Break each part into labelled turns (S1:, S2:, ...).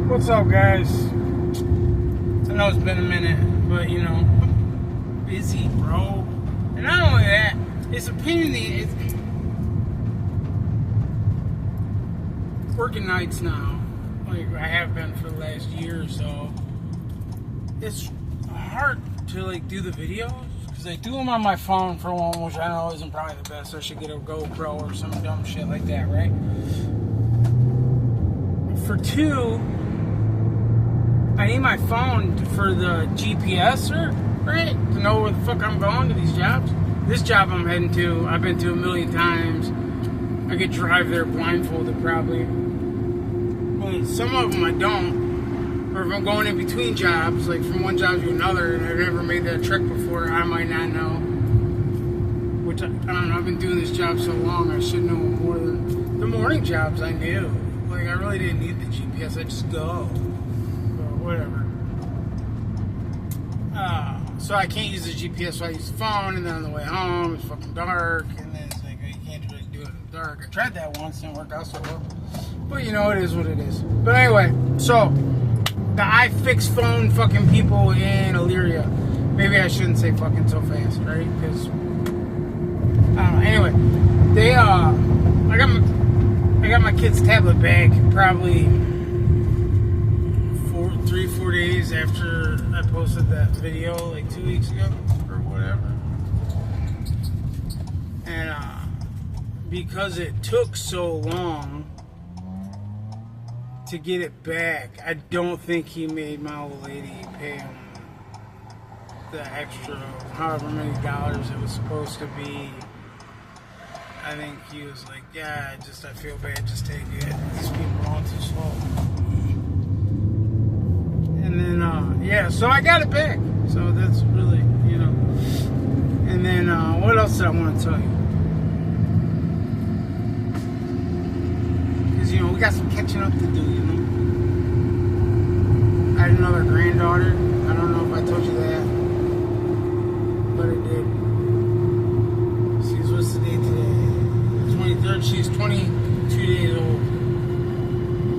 S1: What's up, guys? I know it's been a minute, but you know, I'm busy, bro. And not only that, it's a pain in the. It's working nights now, like I have been for the last year or so. It's hard to like do the videos because I do them on my phone for one, which I know isn't probably the best. I should get a GoPro or some dumb shit like that, right? For two, I need my phone for the GPS, right? To know where the fuck I'm going to these jobs. This job I'm heading to, I've been to a million times. I could drive there blindfolded probably. But some of them I don't. Or if I'm going in between jobs, like from one job to another, and I've never made that trek before, I might not know. Which, I don't know, I've been doing this job so long, I should know more than the morning jobs I knew. Like, I really didn't need the GPS, I just go. Whatever. So I can't use the GPS, so I use the phone, and then on the way home, it's fucking dark, and then it's like, you can't really do it in the dark. I tried that once, and it worked out so well. But, you know, it is what it is. But anyway, so, the iFix phone fucking people in Elyria. Maybe I shouldn't say fucking so fast, right? Because, I don't know. Anyway, they, I got my kid's tablet back probably 3-4 days after I posted that video, like 2 weeks ago or whatever. And because it took so long to get it back, I don't think he made my old lady pay him the extra however many dollars it was supposed to be. I think he was like, yeah, I feel bad, just take it. These people are too slow. And then, yeah, so I got it back. So that's really, you know. And then, what else did I want to tell you? Because, you know, we got some catching up to do, you know. I had another granddaughter. I don't know if I told you that. But I did. What's the date today? 23rd. She's 22 days old.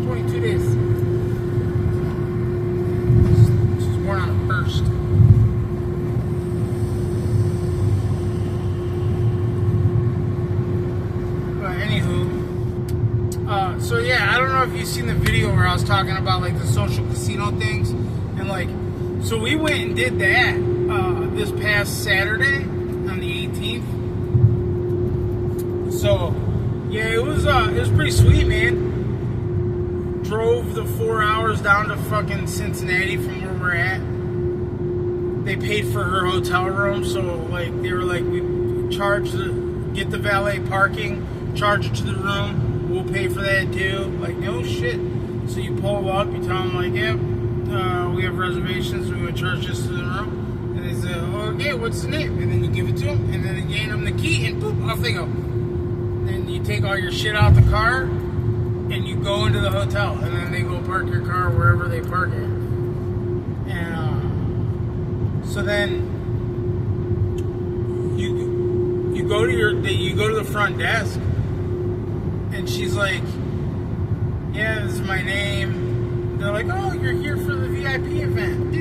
S1: 22 days. Born on the 1st. But anywho, so yeah, I don't know if you've seen the video where I was talking about like the social casino things, and like, so we went and did that this past Saturday on the 18th. So yeah, it was pretty sweet, man. Drove the 4 hours down to fucking Cincinnati from where we're at. They paid for her hotel room, so like they were like, we get the valet parking, charge it to the room, we'll pay for that too. Like, no shit. So you pull up, you tell them like, yep, we have reservations, so we would charge this to the room. And they say, okay, what's the name? And then you give it to them, and then you hand them the key, and boop, off they go. Then you take all your shit out the car, and you go into the hotel, and then they go park your car wherever they park it. And so then you go to the front desk, and she's like, yeah, this is my name. They're like, oh, you're here for the VIP event.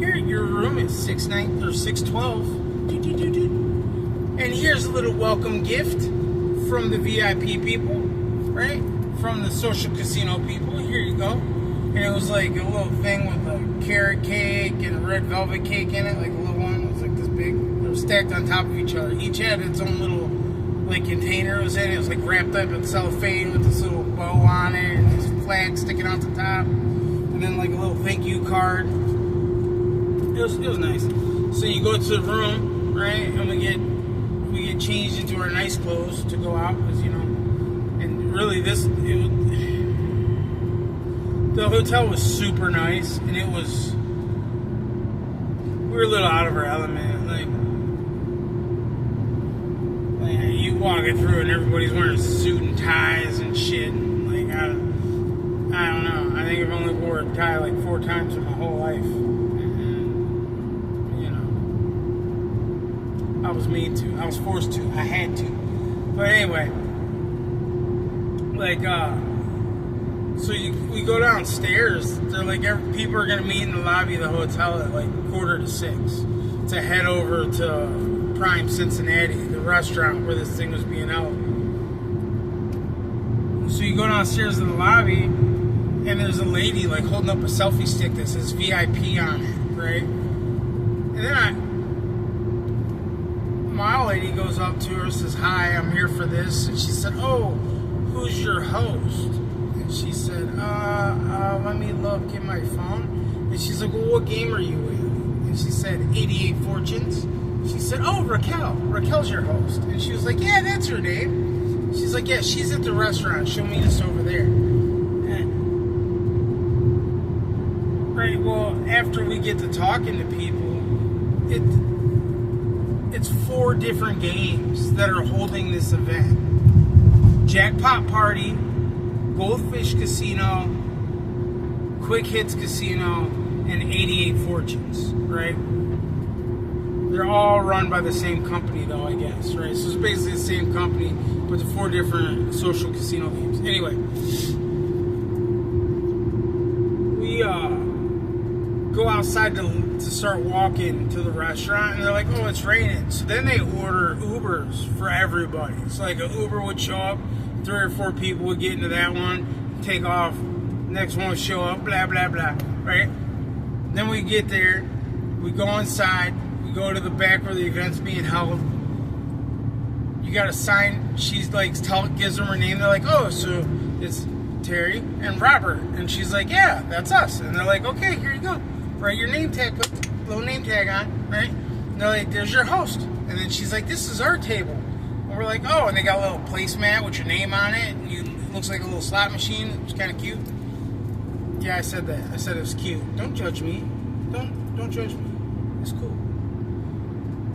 S1: Your room is 612. And here's a little welcome gift from the VIP people. Right? From the social casino people. Here you go. And it was like a little thing with a carrot cake and a red velvet cake in it. Like a little one. It was like this big. They were stacked on top of each other. Each had its own little like container it was in. It was like wrapped up in cellophane with this little bow on it and this flag sticking out the top. And then like a little thank you card. It was nice. So you go to the room, right? And we get changed into our nice clothes to go out, because, you know. Really, the hotel was super nice, and we were a little out of our element. Like you walk it through, and everybody's wearing suit and ties and shit. Like, I don't know. I think I've only wore a tie like 4 times in my whole life. And, you know, I was made to. I was forced to. I had to. But anyway. Like, So we go downstairs. They're like, people are gonna meet in the lobby of the hotel at like 5:45 to head over to Prime Cincinnati, the restaurant where this thing was being held. So you go downstairs in the lobby, and there's a lady like holding up a selfie stick that says VIP on it, right? And then my old lady goes up to her, says, "Hi, I'm here for this," and she said, "Oh, who's your host?" She said, let me look at my phone. And she's like, "Well, what game are you in?" And she said, 88 Fortunes. She said, "Oh, Raquel. Raquel's your host." And she was like, "Yeah, that's her name." She's like, "Yeah, she's at the restaurant. She'll meet us over there." Right, well, after we get to talking to people, it's 4 different games that are holding this event. Jackpot Party, Goldfish Casino, Quick Hits Casino, and 88 Fortunes, right? They're all run by the same company, though, I guess, right? So it's basically the same company, but the 4 different social casino games. Anyway, we go outside to start walking to the restaurant, and they're like, "Oh, it's raining." So then they order Ubers for everybody. It's like an Uber would show up, 3 or 4 people would get into that one, take off, next one would show up, blah, blah, blah, right? Then we get there, we go inside, we go to the back where the event's being held. You got to sign, she's like, gives them her name, they're like, "Oh, so it's Terry and Robert," and she's like, "Yeah, that's us," and they're like, "Okay, here you go, write your name tag, put the little name tag on," right? And they're like, "There's your host," and then she's like, "This is our table," and we're like, "Oh," and they got a little placemat with your name on it, and it looks like a little slot machine. It's kind of cute. Yeah, I said that. I said it was cute. Don't judge me. Don't judge me. It's cool.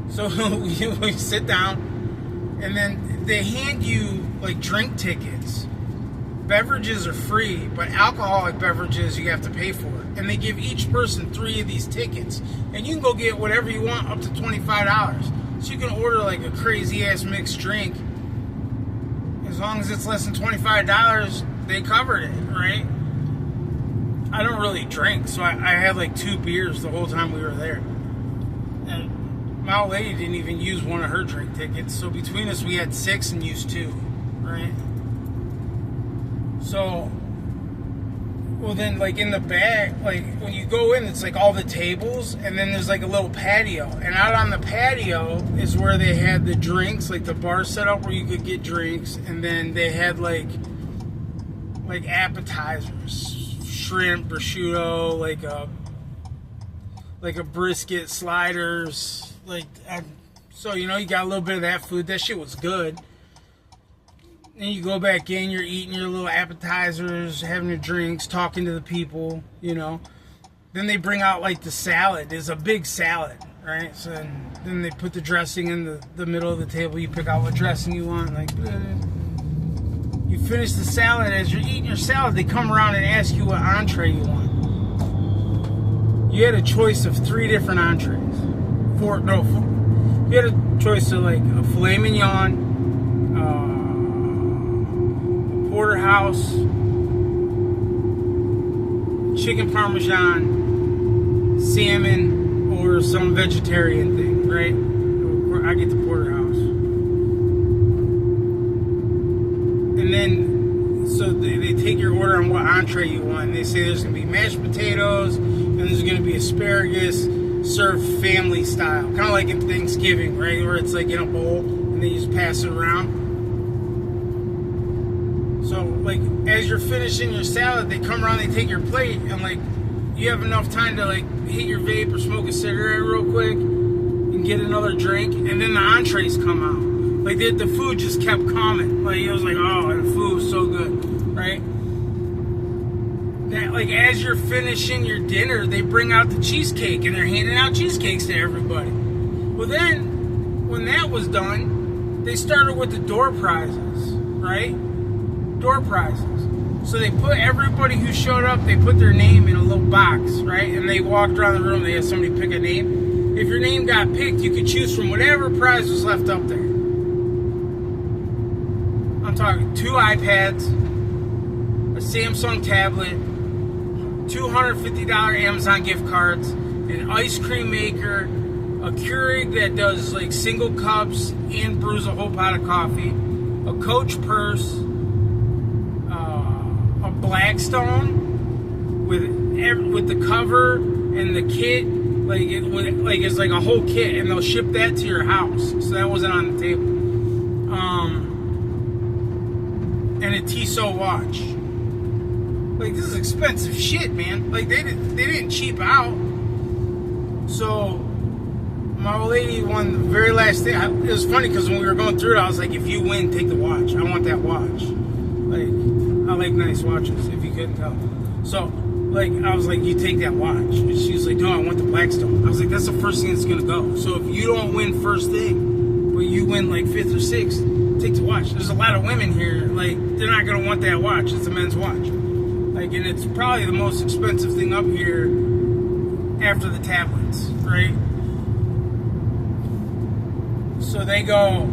S1: So we sit down, and then they hand you like drink tickets. Beverages are free, but alcoholic beverages you have to pay for. And they give each person 3 of these tickets, and you can go get whatever you want up to $25. So you can order like a crazy ass mixed drink. As long as it's less than $25, they covered it, right? I don't really drink, so I had like 2 beers the whole time we were there. And my old lady didn't even use one of her drink tickets, so between us we had 6 and used 2, right? So, well then like in the back, like when you go in, it's like all the tables, and then there's like a little patio. And out on the patio is where they had the drinks, like the bar set up where you could get drinks, and then they had like appetizers. Shrimp, prosciutto, like a brisket, sliders, so you know you got a little bit of that food. That shit was good. Then you go back in, you're eating your little appetizers, having your drinks, talking to the people, you know. Then they bring out like the salad. There's a big salad, right? So then they put the dressing in the middle of the table. You pick out what dressing you want, like. You finish the salad. As you're eating your salad, they come around and ask you what entree you want. You had a choice of 3 different entrees. 4. You had a choice of like a filet mignon, a porterhouse, chicken parmesan, salmon, or some vegetarian thing, right? I get the porterhouse. And then, so they take your order on what entree you want. And they say there's going to be mashed potatoes, and there's going to be asparagus, served family style. Kind of like in Thanksgiving, right? Where it's like in a bowl, and then you just pass it around. So, like, as you're finishing your salad, they come around, they take your plate, and, like, you have enough time to, like, hit your vape or smoke a cigarette real quick and get another drink, and then the entrees come out. Like, the food just kept coming. Like, it was like, oh, the food was so good, right? That, like, as you're finishing your dinner, they bring out the cheesecake, and they're handing out cheesecakes to everybody. Well, then, when that was done, they started with the door prizes, right? Door prizes. So they put everybody who showed up, they put their name in a little box, right? And they walked around the room, they had somebody pick a name. If your name got picked, you could choose from whatever prize was left up there. I'm talking 2 iPads, a Samsung tablet, $250 Amazon gift cards, an ice cream maker, a Keurig that does like single cups and brews a whole pot of coffee, a Coach purse, a Blackstone with the cover and the kit, it's like a whole kit, and they'll ship that to your house. So that wasn't on the table. And a Tissot watch. Like, this is expensive shit, man. Like, they didn't cheap out. So my old lady won the very last thing. It was funny because when we were going through it, I was like, if you win, take the watch. I want that watch. Like, I like nice watches, if you couldn't tell. So, like, I was like, you take that watch. And she was like, no, I want the Blackstone. I was like, that's the first thing that's going to go. So if you don't win first thing, but you win like 5th or 6th, take the watch. There's a lot of women here, like, they're not going to want that watch. It's a men's watch. Like, and it's probably the most expensive thing up here after the tablets, right? So they go,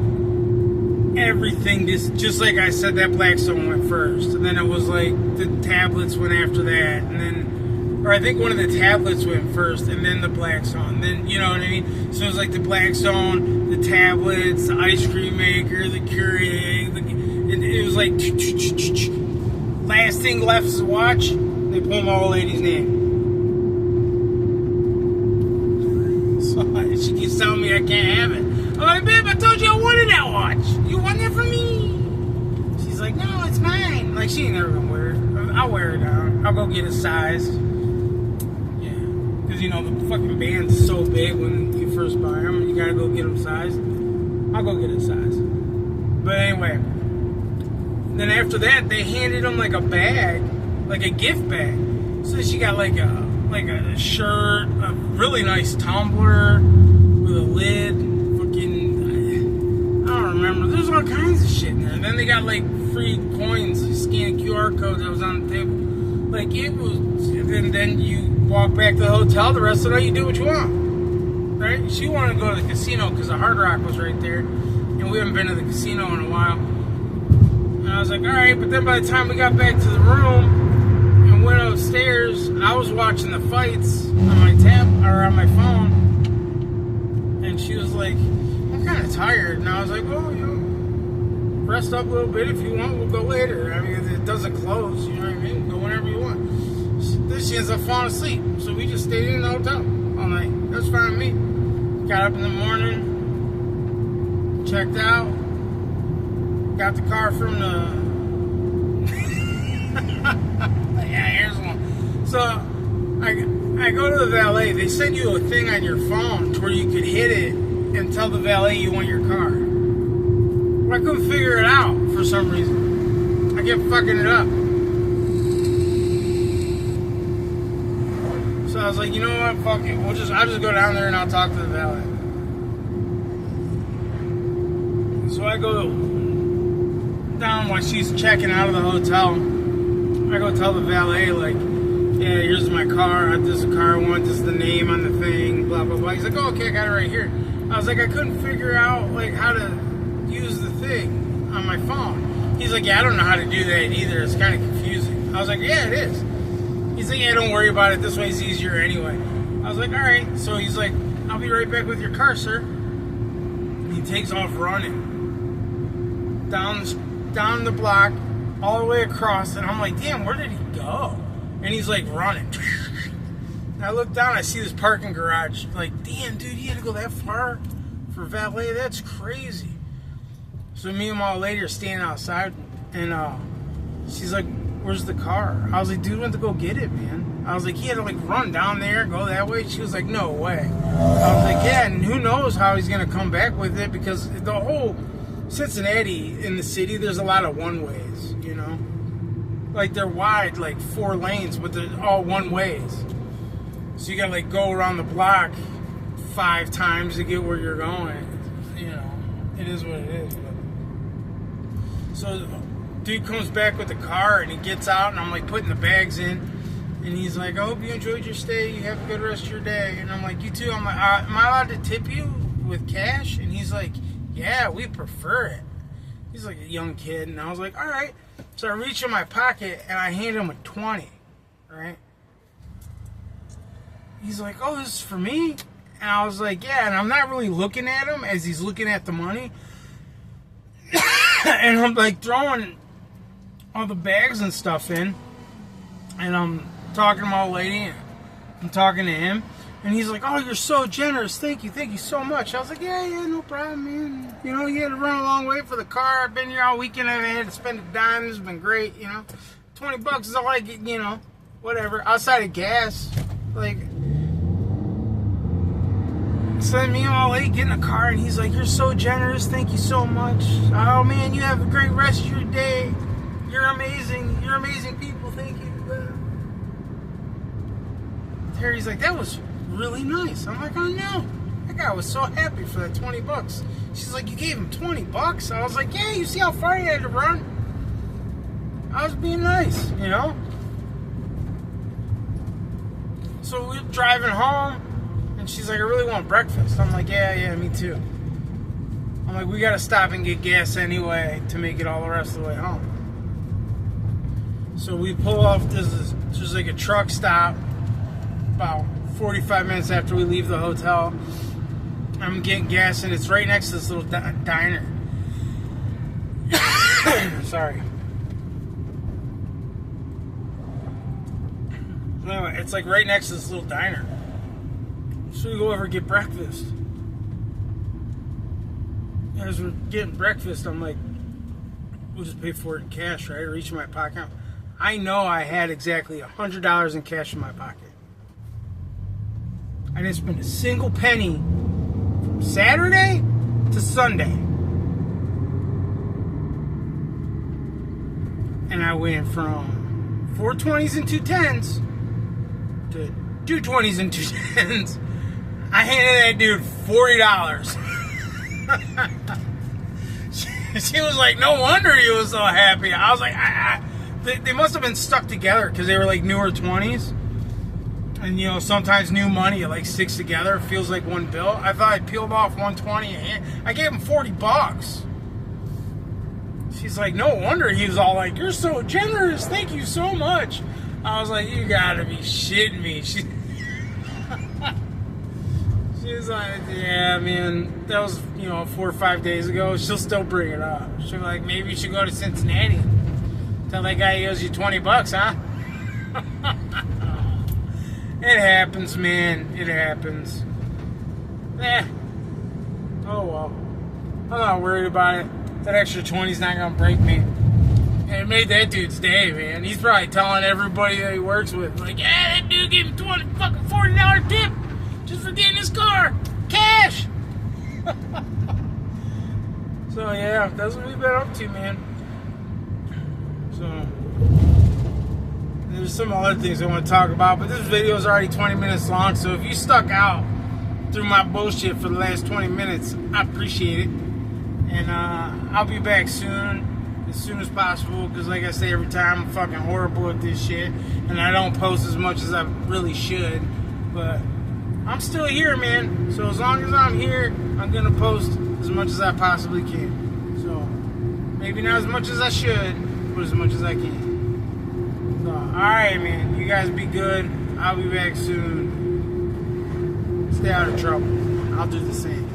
S1: everything, just like I said, that Blackstone went first. And then it was like the tablets went after that. And then, or I think one of the tablets went first and then the Blackstone. Then, you know what I mean? So it was like the Blackstone, the tablets, the ice cream maker, the Keurig. It was like, last thing left is a watch. They pull my old lady's name. So she keeps telling me I can't have it. I'm like, babe, I told you I wanted that watch. You want that for me? She's like, no, it's mine. Like, she ain't never gonna wear it. I'll wear it down. I'll go get a size. Yeah. Because, you know, the fucking band's so big when you first buy them. You gotta go get them sized. I'll go get a size. But anyway. Then after that, they handed them like a bag. Like a gift bag. So she got like a shirt, a really nice tumbler with a lid. I don't remember. There's all kinds of shit in there. And then they got like free coins. You scan a QR code that was on the table. Like, it was. And then you walk back to the hotel. The rest of the night you do what you want. Right? She wanted to go to the casino because the Hard Rock was right there. And we haven't been to the casino in a while. And I was like, alright. But then by the time we got back to the room and went upstairs, I was watching the fights on my tab or on my phone. And she was like, I'm kind of tired. And I was like, well, you know, rest up a little bit. If you want, we'll go later. I mean, it doesn't close, you know what I mean? Go whenever you want. She ends up falling asleep. So we just stayed in the hotel all night. That's fine with me. Got up in the morning, checked out, got the car from the... yeah, here's one. So I go to the valet. They send you a thing on your phone to where you could hit it and tell the valet you want your car. But I couldn't figure it out for some reason. I kept fucking it up. So I was like, you know what? Fuck it. I'll just go down there and I'll talk to the valet. So I go down while she's checking out of the hotel. I go tell the valet, like, yeah, here's my car. This is the car I want. This is the name on the thing. Blah, blah, blah. He's like, oh, okay, I got it right here. I was like, I couldn't figure out, like, how to use the thing on my phone. He's like, yeah, I don't know how to do that either. It's kind of confusing. I was like, yeah, it is. He's like, yeah, don't worry about it. This way's easier anyway. I was like, all right. So he's like, I'll be right back with your car, sir. He takes off running down the block, all the way across. And I'm like, damn, where did he go? And he's like running. I look down, I see this parking garage. Like, damn, dude, you had to go that far for valet? That's crazy. So me and my old lady are standing outside, and she's like, where's the car? I was like, dude, went to go get it, man. I was like, he had to like run down there, go that way. She was like, no way. I was like, yeah, and who knows how he's gonna come back with it, because the whole Cincinnati in the city, there's a lot of one-ways, you know? Like, they're wide, like 4 lanes, but they're all one-ways. So you gotta like go around the block 5 times to get where you're going. You know, it is what it is. But. So dude comes back with the car and he gets out, and I'm like putting the bags in, and he's like, I hope you enjoyed your stay. You have a good rest of your day. And I'm like, you too. I'm like, am I allowed to tip you with cash? And he's like, yeah, we prefer it. He's like a young kid, and I was like, all right. So I reach in my pocket and I hand him a 20, right? He's like, oh, this is for me? And I was like, yeah, and I'm not really looking at him as he's looking at the money. And I'm like throwing all the bags and stuff in. And I'm talking to my old lady. I'm talking to him. And he's like, oh, you're so generous. Thank you so much. I was like, yeah, no problem, man. You know, you had to run a long way for the car. I've been here all weekend. I haven't had to spend a dime. It's been great, you know. $20 is all I get, you know, whatever. Outside of gas, like, so me and my old lady get in the car, and he's like, you're so generous. Thank you so much. Oh, man, you have a great rest of your day. You're amazing. You're amazing people. Thank you. Terry's like, that was really nice. I'm like, oh no, that guy was so happy for that $20. She's like, you gave him $20? I was like, yeah, you see how far he had to run? I was being nice, you know. So we're driving home, and she's like, I really want breakfast. I'm like, yeah, me too. I'm like, we gotta stop and get gas anyway to make it all the rest of the way home. So we pull off this just like a truck stop about 45 minutes after we leave the hotel. I'm getting gas, and it's right next to this little diner. Sorry. Anyway, it's like right next to this little diner. So we go over and get breakfast. As we're getting breakfast, I'm like, we'll just pay for it in cash, right? I reach in my pocket. I know I had exactly $100 in cash in my pocket. I didn't spend a single penny from Saturday to Sunday. And I went from 420s and 210s to 220s and 210s. I handed that dude $40. She was like, no wonder he was so happy. I was like, they must have been stuck together because they were like newer 20s. And, you know, sometimes new money, it like sticks together. It feels like one bill. I thought I peeled off 120. I gave him $40. She's like, no wonder he was all like, you're so generous. Thank you so much. I was like, you gotta be shitting me. She was like, yeah, man, that was, you know, 4 or 5 days ago. She'll still bring it up. She'll be like, maybe you should go to Cincinnati. Tell that guy he owes you $20, huh? It happens, man. It happens. Oh well. I'm not worried about it. That extra 20's not gonna break me. And it made that dude's day, man. He's probably telling everybody that he works with, like, yeah, that dude gave him $40 tip just for getting his car. Cash! So yeah, that's what we've been up to, man. So there's some other things I want to talk about, but this video is already 20 minutes long, so if you stuck out through my bullshit for the last 20 minutes, I appreciate it. And I'll be back soon as possible, because like I say every time, I'm fucking horrible at this shit, and I don't post as much as I really should, but I'm still here, man. So as long as I'm here, I'm gonna post as much as I possibly can. So maybe not as much as I should, but as much as I can. So, alright, man. You guys be good. I'll be back soon. Stay out of trouble. I'll do the same.